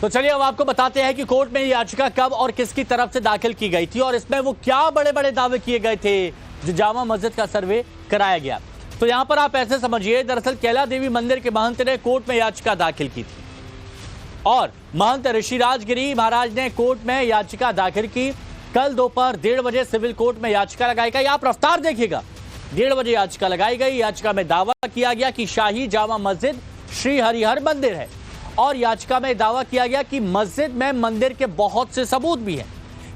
तो चलिए अब आपको बताते हैं कि कोर्ट में याचिका कब और किसकी तरफ से दाखिल की गई थी और इसमें वो क्या बड़े बड़े दावे किए गए थे जो जामा मस्जिद का सर्वे कराया गया। तो यहां पर आप ऐसे समझिए, दरअसल कैला देवी मंदिर के महंत ने कोर्ट में याचिका दाखिल की थी और महंत ऋषिराज गिरी महाराज ने कोर्ट में याचिका दाखिल की। कल दोपहर 1:30 बजे सिविल कोर्ट में याचिका लगाई गई। आप रफ्तार देखिएगा, 1:30 बजे याचिका लगाई गई। याचिका में दावा किया गया कि शाही जामा मस्जिद श्री हरिहर मंदिर है और याचिका में दावा किया गया कि मस्जिद में मंदिर के बहुत से सबूत भी हैं।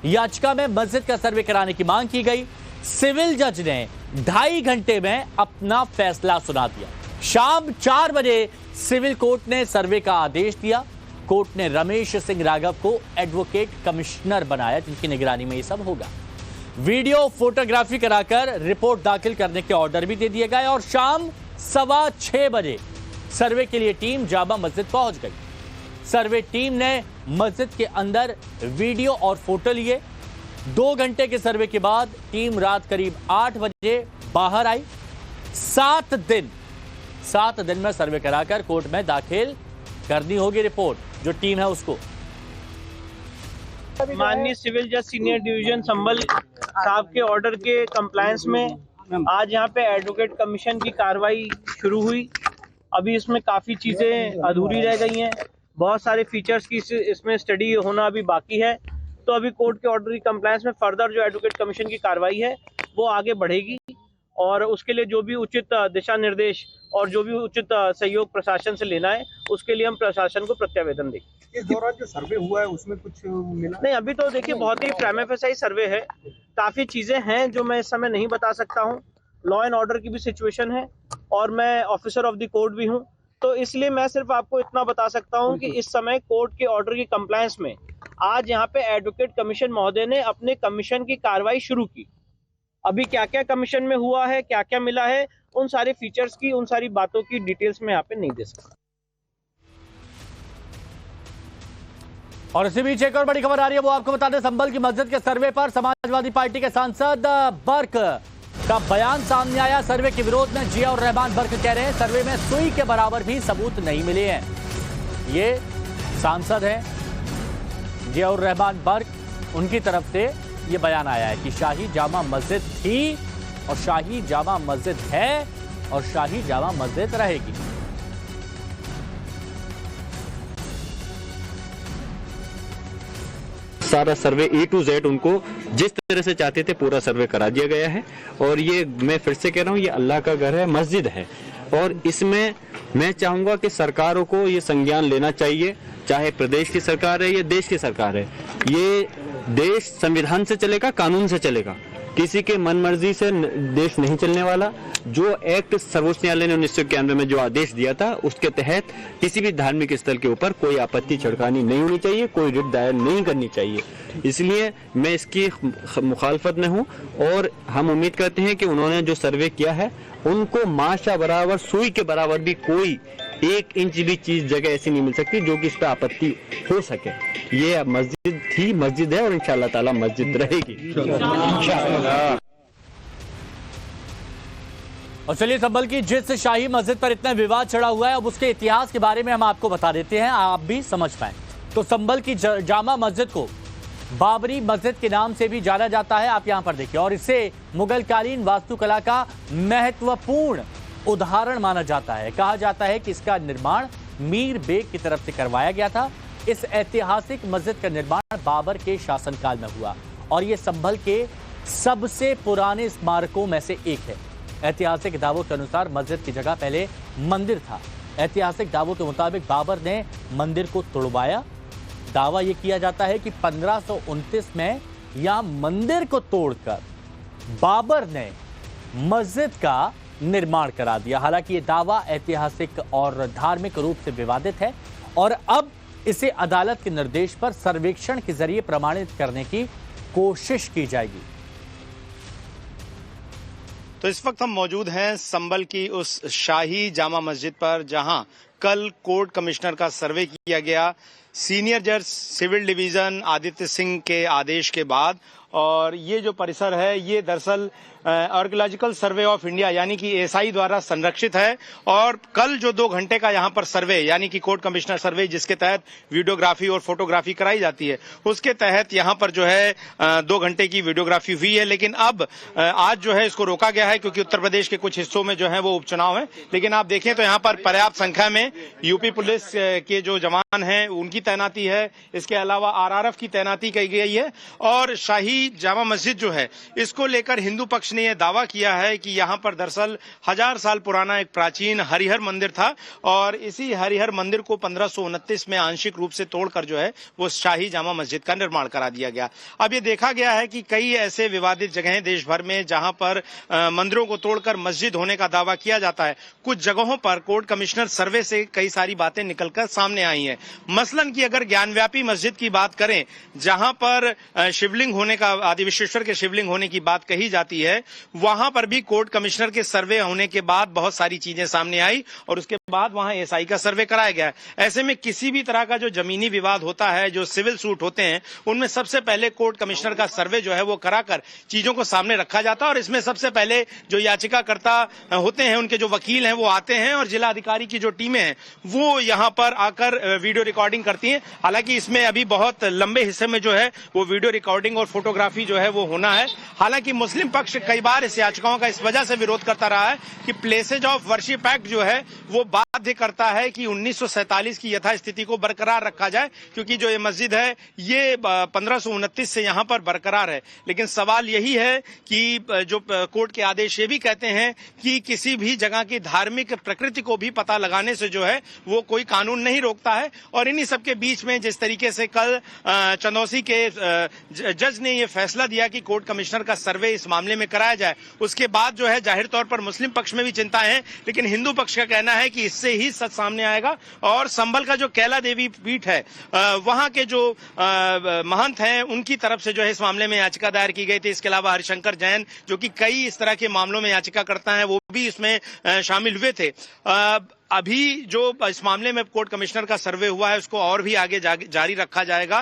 याचिका में मस्जिद का सर्वे कराने की मांग की गई। सिविल जज ने 2.5 घंटे में अपना फैसला सुना दिया। शाम 4 बजे सिविल कोर्ट ने सर्वे का आदेश दिया। कोर्ट ने रमेश सिंह राघव को एडवोकेट कमिश्नर बनाया जिनकी निगरानी में ये सब होगा। वीडियो फोटोग्राफी कराकर रिपोर्ट दाखिल करने के ऑर्डर भी दे दिए गए और शाम 6:15 बजे सर्वे के लिए टीम जामा मस्जिद पहुंच गई। सर्वे टीम ने मस्जिद के अंदर वीडियो और फोटो लिए। 2 घंटे के सर्वे के बाद टीम रात करीब 8 बजे बाहर आई। 7 दिन में सर्वे कराकर कोर्ट में दाखिल करनी होगी रिपोर्ट जो टीम है उसको। माननीय सिविल जज सीनियर डिवीजन संभल साहब के ऑर्डर के कंप्लायंस में आज यहाँ पे एडवोकेट कमीशन की कार्रवाई शुरू हुई। अभी इसमें काफ़ी चीज़ें अधूरी रह गई हैं, बहुत सारे फीचर्स की इसमें स्टडी होना अभी बाकी है। तो अभी कोर्ट के ऑर्डर की कंप्लायंस में फर्दर जो एडवोकेट कमीशन की कार्रवाई है वो आगे बढ़ेगी और उसके लिए जो भी उचित दिशा निर्देश और जो भी उचित सहयोग प्रशासन से लेना है उसके लिए हम प्रशासन को प्रत्यावेदन देंगे। इस दौरान जो सर्वे हुआ है उसमें कुछ मिला नहीं, अभी तो देखिए बहुत ही प्राइमा फेसाई सर्वे है। काफ़ी चीज़ें हैं जो मैं इस समय नहीं बता सकता हूँ। लॉ एंड ऑर्डर की भी सिचुएशन है और मैं ऑफिसर ऑफ द कोर्ट भी हूं, तो इसलिए मैं सिर्फ आपको इतना बता सकता हूं कि इस समय कोर्ट के ऑर्डर की कंप्लायंस में आज यहां पे एडवोकेट कमीशन महोदय ने अपने कमीशन की कार्रवाई शुरू की। अभी क्या क्या कमीशन में हुआ है, क्या क्या मिला है, उन सारे फीचर्स की, उन सारी बातों की डिटेल्स में यहाँ पे नहीं दे सकता। और इसी बीच एक और बड़ी खबर आ रही है, वो आपको बता दें, संभल की मस्जिद के सर्वे पर समाजवादी पार्टी के सांसद बर्क का बयान सामने आया। सर्वे के विरोध में जियाउर रहमान बर्क कह रहे हैं सर्वे में सुई के बराबर भी सबूत नहीं मिले हैं। ये सांसद हैं जियाउर रहमान बर्क, उनकी तरफ से ये बयान आया है कि शाही जामा मस्जिद थी और शाही जामा मस्जिद है और शाही जामा मस्जिद रहेगी। सारा सर्वे A to Z उनको जिस तरह से चाहते थे पूरा सर्वे करा दिया गया है। और ये मैं फिर से कह रहा हूँ, ये अल्लाह का घर है, मस्जिद है और इसमें मैं चाहूँगा कि सरकारों को ये संज्ञान लेना चाहिए, चाहे प्रदेश की सरकार है या देश की सरकार है। ये देश संविधान से चलेगा, कानून से चलेगा, किसी के मन मर्जी से देश नहीं चलने वाला। जो एक्ट सर्वोच्च न्यायालय ने 1991 में जो आदेश दिया था उसके तहत किसी भी धार्मिक स्थल के ऊपर कोई आपत्ति छिड़कानी नहीं होनी चाहिए, कोई रिट दायर नहीं करनी चाहिए। इसलिए मैं इसकी मुखालफत में हूँ और हम उम्मीद करते हैं कि उन्होंने जो सर्वे किया है उनको माशा बराबर, सुई के बराबर भी कोई 1 इंच भी चीज जगह ऐसी नहीं मिल सकती जो कि इस पर आपत्ति हो सके। ये मस्जिद थी, मस्जिद है और इंशाअल्लाह ताला मस्जिद रहेगी इंशाअल्लाह। और चलिए, संभल की जिस शाही मस्जिद पर इतना विवाद चढ़ा हुआ है अब उसके इतिहास के बारे में हम आपको बता देते हैं, आप भी समझ पाए। तो संभल की जामा मस्जिद को बाबरी मस्जिद के नाम से भी जाना जाता है, आप यहां पर देखिए, और इसे मुगलकालीन वास्तुकला का महत्वपूर्ण उदाहरण माना जाता है। कहा जाता है कि इसका निर्माण मीर बेग की तरफ से करवाया गया था। इस ऐतिहासिक मस्जिद का निर्माण बाबर के शासनकाल में हुआ और यह संभल के सबसे पुराने स्मारकों में से एक है। ऐतिहासिक दावों के अनुसार मस्जिद की जगह पहले मंदिर था। ऐतिहासिक दावों के मुताबिक बाबर ने मंदिर को तोड़वाया। दावा यह किया जाता है कि 1529 में यहां मंदिर को तोड़कर बाबर ने मस्जिद का निर्माण करा दिया। हालांकि यह दावा ऐतिहासिक और धार्मिक रूप से विवादित है और अब इसे अदालत के निर्देश पर सर्वेक्षण के जरिए प्रमाणित करने की कोशिश की जाएगी। तो इस वक्त हम मौजूद हैं संभल की उस शाही जामा मस्जिद पर जहां कल कोर्ट कमिश्नर का सर्वे किया गया सीनियर जज सिविल डिवीजन आदित्य सिंह के आदेश के बाद और ये जो परिसर है ये दरअसल आर्कियोलॉजिकल सर्वे ऑफ इंडिया यानी कि एएसआई द्वारा संरक्षित है। और कल जो 2 घंटे का यहाँ पर सर्वे यानी कि कोर्ट कमिश्नर सर्वे जिसके तहत वीडियोग्राफी और फोटोग्राफी कराई जाती है उसके तहत यहाँ पर जो है 2 घंटे की वीडियोग्राफी हुई है। लेकिन अब आज जो है इसको रोका गया है क्योंकि उत्तर प्रदेश के कुछ हिस्सों में जो है वो उपचुनाव है। लेकिन आप देखें तो यहाँ पर पर्याप्त संख्या में यूपी पुलिस के जो जवान हैं उनकी तैनाती है। इसके अलावा आरआरएफ की तैनाती की गई है। और शाही जामा मस्जिद जो है इसको लेकर हिंदू पक्ष ने यह दावा किया है कि यहाँ पर दरअसल 1000 साल पुराना एक प्राचीन हरिहर मंदिर था और इसी हरिहर मंदिर को 1529 में आंशिक रूप से तोड़कर जो है वो शाही जामा मस्जिद का निर्माण करा दिया गया। अब ये देखा गया है कि कई ऐसे विवादित जगहें देश भर में जहां पर मंदिरों को तोड़कर मस्जिद होने का दावा किया जाता है, कुछ जगहों पर कोर्ट कमिश्नर सर्वे से कई सारी बातें निकलकर सामने आई हैं। मसलन की अगर ज्ञानव्यापी मस्जिद की बात करें जहां पर शिवलिंग होने का आदि विश्वेश्वर के शिवलिंग होने की बात कही जाती है, वहां पर भी कोर्ट कमिश्नर के सर्वे होने के बाद बहुत सारी चीजें सामने आई और उसके बाद वहां एएसआई का सर्वे कराया गया। ऐसे में किसी भी तरह का जो जमीनी विवाद होता है, जो सिविल सूट होते हैं, उनमें सबसे पहले कोर्ट कमिश्नर का सर्वे जो है वो कराकर चीजों को सामने रखा जाता है। और इसमें सबसे पहले जो याचिकाकर्ता होते हैं, उनके जो वकील हैं वो आते हैं और जिला अधिकारी की जो टीमें हैं वो यहाँ पर आकर वीडियो रिकॉर्डिंग करती हैं। हालांकि इसमें अभी बहुत लंबे हिस्से में जो है वो वीडियो रिकॉर्डिंग और फोटोग्राफी जो है वो होना है। हालांकि मुस्लिम पक्ष कई बार इस याचिकाओं का इस वजह से विरोध करता रहा है कि प्लेसेज ऑफ वर्शिप एक्ट जो है वो बाध्य करता है कि 1947 की यथास्थिति को बरकरार रखा जाए, क्योंकि जो ये मस्जिद है ये 1529 से यहाँ पर बरकरार है। लेकिन सवाल यही है कि जो कोर्ट के आदेश ये भी कहते हैं कि किसी भी जगह की धार्मिक प्रकृति को भी पता लगाने से जो है वो कोई कानून नहीं रोकता है। और इन्हीं सबके बीच में जिस तरीके से कल चंदौसी के जज ने ये फैसला दिया कि कोर्ट कमिश्नर का सर्वे इस मामले में कराया जाए, उसके बाद जो है जाहिर तौर पर मुस्लिम पक्ष में भी चिंता है। लेकिन हिंदू पक्ष का कहना है कि इससे ही सच सामने आएगा। और संभल का जो कैला देवी पीठ है वहां के जो महंत हैं उनकी तरफ से जो है इस मामले में याचिका दायर की गई थी। इसके अलावा हरिशंकर जैन जो कि कई इस तरह के मामलों में याचिका करता है वो भी इसमें शामिल हुए थे। अभी जो इस मामले में कोर्ट कमिश्नर का सर्वे हुआ है उसको और भी आगे जारी रखा जाएगा।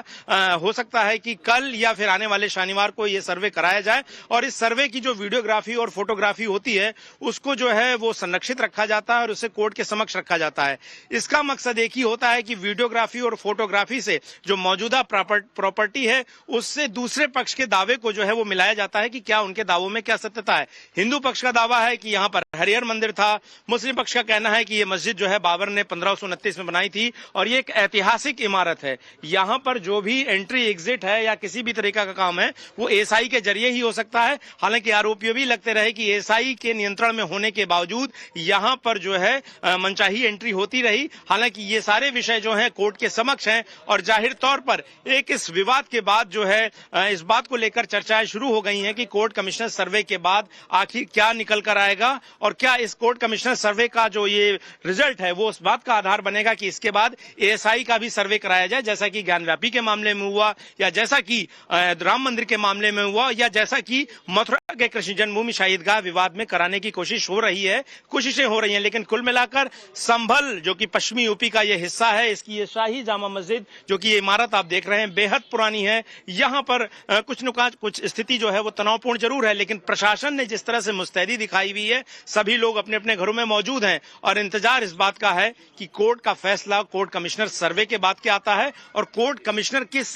हो सकता है कि कल या फिर आने वाले शनिवार को ये सर्वे कराया जाए और इस सर्वे की जो वीडियोग्राफी और फोटोग्राफी होती है उसको जो है वो संरक्षित रखा जाता है और उसे कोर्ट के समक्ष रखा जाता है। इसका मकसद एक ही होता है कि वीडियोग्राफी और फोटोग्राफी से जो मौजूदा प्रॉपर्टी है उससे दूसरे पक्ष के दावे को जो है वो मिलाया जाता है कि क्या उनके दावों में क्या सत्यता है। हिंदू पक्ष का दावा है कि यहाँ पर हरिहर मंदिर था। मुस्लिम पक्ष का कहना है कि ये मस्जिद जो है बाबर ने 1529 में बनाई थी और ये एक ऐतिहासिक इमारत है। यहाँ पर जो भी एंट्री एग्जिट है या किसी भी तरीका का काम है वो एएसआई के जरिए ही हो सकता है। हालांकि आरोपियों भी लगते रहे कि एएसआई के नियंत्रण में होने के बावजूद यहाँ पर जो है मनचाही एंट्री होती रही। हालांकि ये सारे विषय जो हैं कोर्ट के समक्ष हैं और जाहिर तौर पर एक इस विवाद के बाद जो है इस बात को लेकर चर्चाएं शुरू हो गई हैं कि कोर्ट कमिश्नर सर्वे के बाद आखिर क्या निकल कर आएगा और क्या इस कोर्ट कमिश्नर सर्वे का जो ये रिजल्ट है वो उस बात का आधार बनेगा कि इसके बाद एएसआई का भी सर्वे कराया जाए, जैसा कि ज्ञानव्यापी के मामले में हुआ या जैसा कि राम मंदिर के मामले में हुआ या जैसा कि मथुरा के कृष्ण जन्मभूमि शहीदगाह विवाद में कराने की कोशिश हो रही है, कोशिशें हो रही हैं। लेकिन कुल मिलाकर संभल जो कि पश्चिमी यूपी का ये हिस्सा है, इसकी ये शाही जामा मस्जिद जो कि ये इमारत आप देख रहे हैं बेहद पुरानी है। यहाँ पर कुछ स्थिति जो है वो तनावपूर्ण जरूर है, लेकिन प्रशासन ने जिस तरह से मुस्तैदी दिखाई हुई है, सभी लोग अपने अपने घरों में मौजूद हैं और इंतजार इस बात का है कि कोर्ट का फैसला कोर्ट कमिश्नर सर्वे के बाद क्या आता है और कोर्ट कमिश्नर किस